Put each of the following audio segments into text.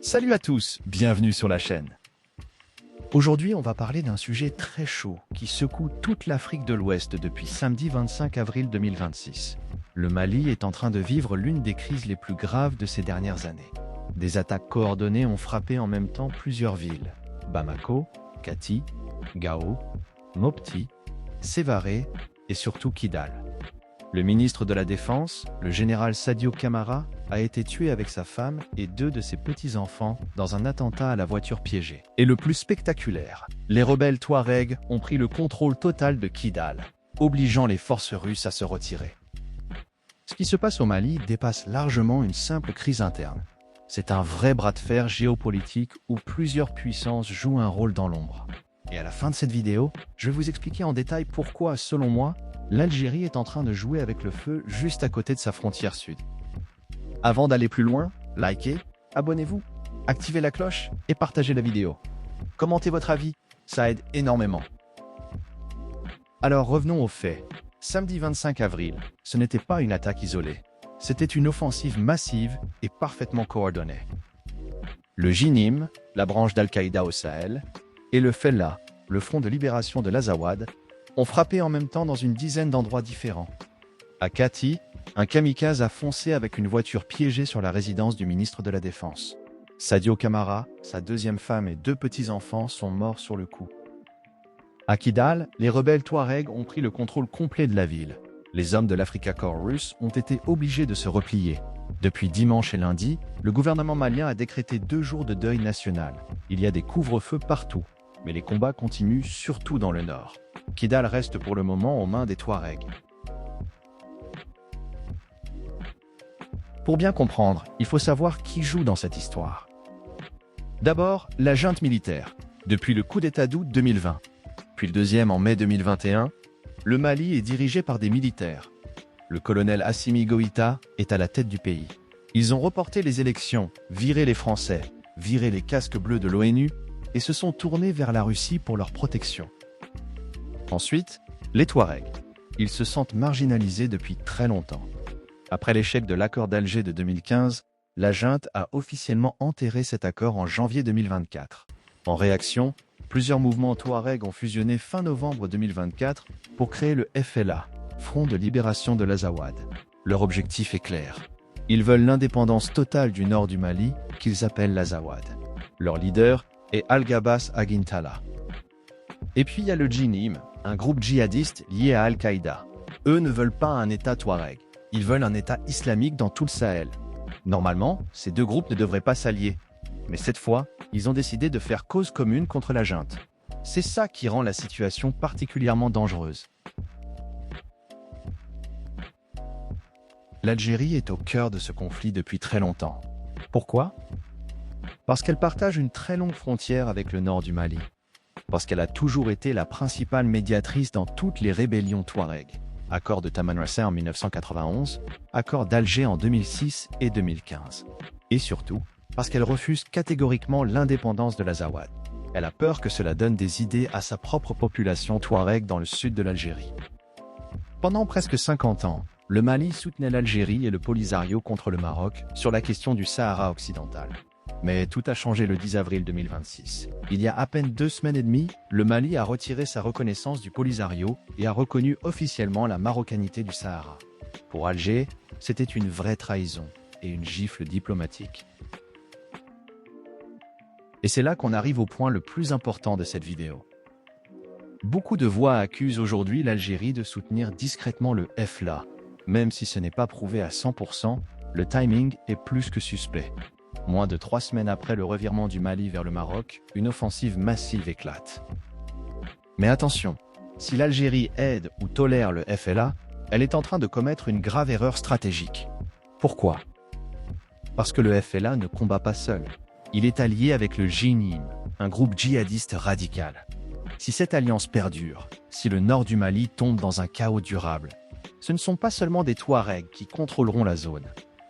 Salut à tous, bienvenue sur la chaîne. Aujourd'hui, on va parler d'un sujet très chaud qui secoue toute l'Afrique de l'Ouest depuis samedi 25 avril 2026. Le Mali est en train de vivre l'une des crises les plus graves de ces dernières années. Des attaques coordonnées ont frappé en même temps plusieurs villes. Bamako, Kati, Gao, Mopti, Sévaré et surtout Kidal. Le ministre de la Défense, le général Sadio Kamara, a été tué avec sa femme et 2 de ses petits-enfants dans un attentat à la voiture piégée. Et le plus spectaculaire, les rebelles Touaregs ont pris le contrôle total de Kidal, obligeant les forces russes à se retirer. Ce qui se passe au Mali dépasse largement une simple crise interne. C'est un vrai bras de fer géopolitique où plusieurs puissances jouent un rôle dans l'ombre. Et à la fin de cette vidéo, je vais vous expliquer en détail pourquoi, selon moi, l'Algérie est en train de jouer avec le feu juste à côté de sa frontière sud. Avant d'aller plus loin, likez, abonnez-vous, activez la cloche et partagez la vidéo. Commentez votre avis, ça aide énormément. Alors revenons aux faits. Samedi 25 avril, ce n'était pas une attaque isolée. C'était une offensive massive et parfaitement coordonnée. Le JNIM, la branche d'Al-Qaïda au Sahel, et le Fellah, le Front de libération de l'Azawad, ont frappé en même temps dans une dizaine d'endroits différents. À Kati, un kamikaze a foncé avec une voiture piégée sur la résidence du ministre de la Défense. Sadio Kamara, sa deuxième femme et 2 petits-enfants sont morts sur le coup. À Kidal, les rebelles Touaregs ont pris le contrôle complet de la ville. Les hommes de l'Africa Corps russe ont été obligés de se replier. Depuis dimanche et lundi, le gouvernement malien a décrété 2 jours de deuil national. Il y a des couvre-feux partout, mais les combats continuent surtout dans le nord. Kidal reste pour le moment aux mains des Touaregs. Pour bien comprendre, il faut savoir qui joue dans cette histoire. D'abord, la junte militaire, depuis le coup d'État d'août 2020. Puis le deuxième en mai 2021, le Mali est dirigé par des militaires. Le colonel Assimi Goïta est à la tête du pays. Ils ont reporté les élections, viré les Français, viré les casques bleus de l'ONU et se sont tournés vers la Russie pour leur protection. Ensuite, les Touaregs. Ils se sentent marginalisés depuis très longtemps. Après l'échec de l'accord d'Alger de 2015, la junte a officiellement enterré cet accord en janvier 2024. En réaction, plusieurs mouvements Touaregs ont fusionné fin novembre 2024 pour créer le FLA, Front de libération de l'Azawad. Leur objectif est clair. Ils veulent l'indépendance totale du nord du Mali, qu'ils appellent l'Azawad. Leur leader est Al-Gabas Aguintala. Et puis il y a le JNIM, un groupe djihadiste lié à Al-Qaïda. Eux ne veulent pas un État Touareg. Ils veulent un État islamique dans tout le Sahel. Normalement, ces 2 groupes ne devraient pas s'allier. Mais cette fois, ils ont décidé de faire cause commune contre la junte. C'est ça qui rend la situation particulièrement dangereuse. L'Algérie est au cœur de ce conflit depuis très longtemps. Pourquoi? Parce qu'elle partage une très longue frontière avec le nord du Mali. Parce qu'elle a toujours été la principale médiatrice dans toutes les rébellions Touareg. Accord de Tamanrasset en 1991, accord d'Alger en 2006 et 2015. Et surtout, parce qu'elle refuse catégoriquement l'indépendance de l'Azawad. Elle a peur que cela donne des idées à sa propre population Touareg dans le sud de l'Algérie. Pendant presque 50 ans, le Mali soutenait l'Algérie et le Polisario contre le Maroc sur la question du Sahara occidental. Mais tout a changé le 10 avril 2026. Il y a à peine 2 semaines et demie, le Mali a retiré sa reconnaissance du Polisario et a reconnu officiellement la marocanité du Sahara. Pour Alger, c'était une vraie trahison et une gifle diplomatique. Et c'est là qu'on arrive au point le plus important de cette vidéo. Beaucoup de voix accusent aujourd'hui l'Algérie de soutenir discrètement le FLA. Même si ce n'est pas prouvé à 100%, le timing est plus que suspect. Moins de 3 semaines après le revirement du Mali vers le Maroc, une offensive massive éclate. Mais attention, si l'Algérie aide ou tolère le FLA, elle est en train de commettre une grave erreur stratégique. Pourquoi? Parce que le FLA ne combat pas seul. Il est allié avec le JNIM, un groupe djihadiste radical. Si cette alliance perdure, si le nord du Mali tombe dans un chaos durable, ce ne sont pas seulement des Touaregs qui contrôleront la zone.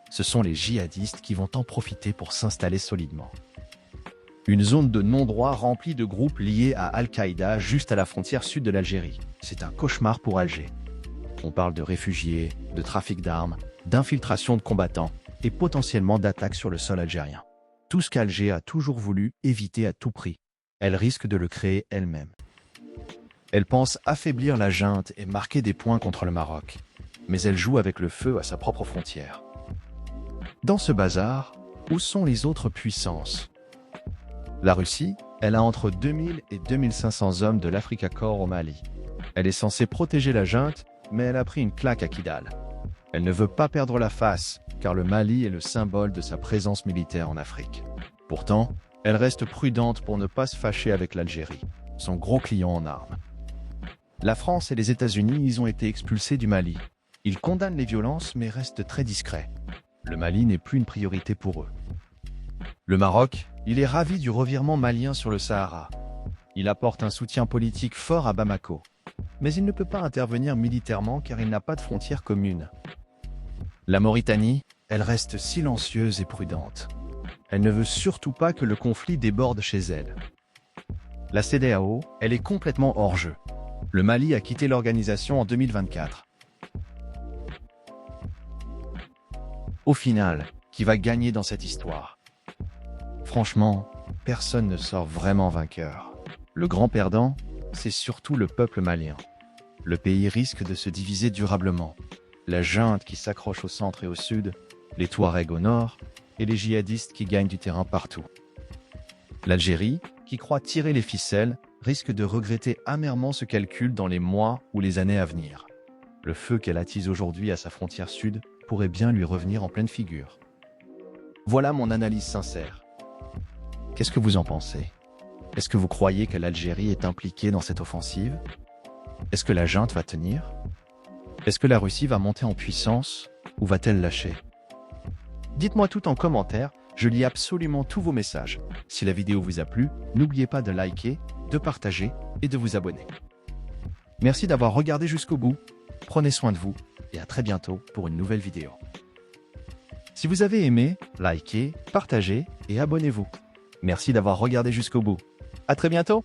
Ce sont les djihadistes qui vont en profiter pour s'installer solidement. Une zone de non-droit remplie de groupes liés à Al-Qaïda juste à la frontière sud de l'Algérie. C'est un cauchemar pour Alger. On parle de réfugiés, de trafic d'armes, d'infiltration de combattants et potentiellement d'attaques sur le sol algérien. Tout ce qu'Alger a toujours voulu éviter à tout prix. Elle risque de le créer elle-même. Elle pense affaiblir la junte et marquer des points contre le Maroc. Mais elle joue avec le feu à sa propre frontière. Dans ce bazar, où sont les autres puissances? La Russie, elle a entre 2000 et 2500 hommes de l'Africa Corps au Mali. Elle est censée protéger la junte, mais elle a pris une claque à Kidal. Elle ne veut pas perdre la face, car le Mali est le symbole de sa présence militaire en Afrique. Pourtant, elle reste prudente pour ne pas se fâcher avec l'Algérie, son gros client en armes. La France et les États-Unis, ils ont été expulsés du Mali. Ils condamnent les violences, mais restent très discrets. Le Mali n'est plus une priorité pour eux. Le Maroc, il est ravi du revirement malien sur le Sahara. Il apporte un soutien politique fort à Bamako. Mais il ne peut pas intervenir militairement car il n'a pas de frontière commune. La Mauritanie, elle reste silencieuse et prudente. Elle ne veut surtout pas que le conflit déborde chez elle. La CEDEAO, elle est complètement hors jeu. Le Mali a quitté l'organisation en 2024. Au final, qui va gagner dans cette histoire? Franchement, personne ne sort vraiment vainqueur. Le grand perdant, c'est surtout le peuple malien. Le pays risque de se diviser durablement. La junte qui s'accroche au centre et au sud, les Touaregs au nord, et les djihadistes qui gagnent du terrain partout. L'Algérie, qui croit tirer les ficelles, risque de regretter amèrement ce calcul dans les mois ou les années à venir. Le feu qu'elle attise aujourd'hui à sa frontière sud pourrait bien lui revenir en pleine figure. Voilà mon analyse sincère. Qu'est-ce que vous en pensez? Est-ce que vous croyez que l'Algérie est impliquée dans cette offensive? Est-ce que la junte va tenir? Est-ce que la Russie va monter en puissance ou va-t-elle lâcher? Dites-moi tout en commentaire, je lis absolument tous vos messages. Si la vidéo vous a plu, n'oubliez pas de liker, de partager et de vous abonner. Merci d'avoir regardé jusqu'au bout, prenez soin de vous et à très bientôt pour une nouvelle vidéo. Si vous avez aimé, likez, partagez et abonnez-vous. Merci d'avoir regardé jusqu'au bout. À très bientôt!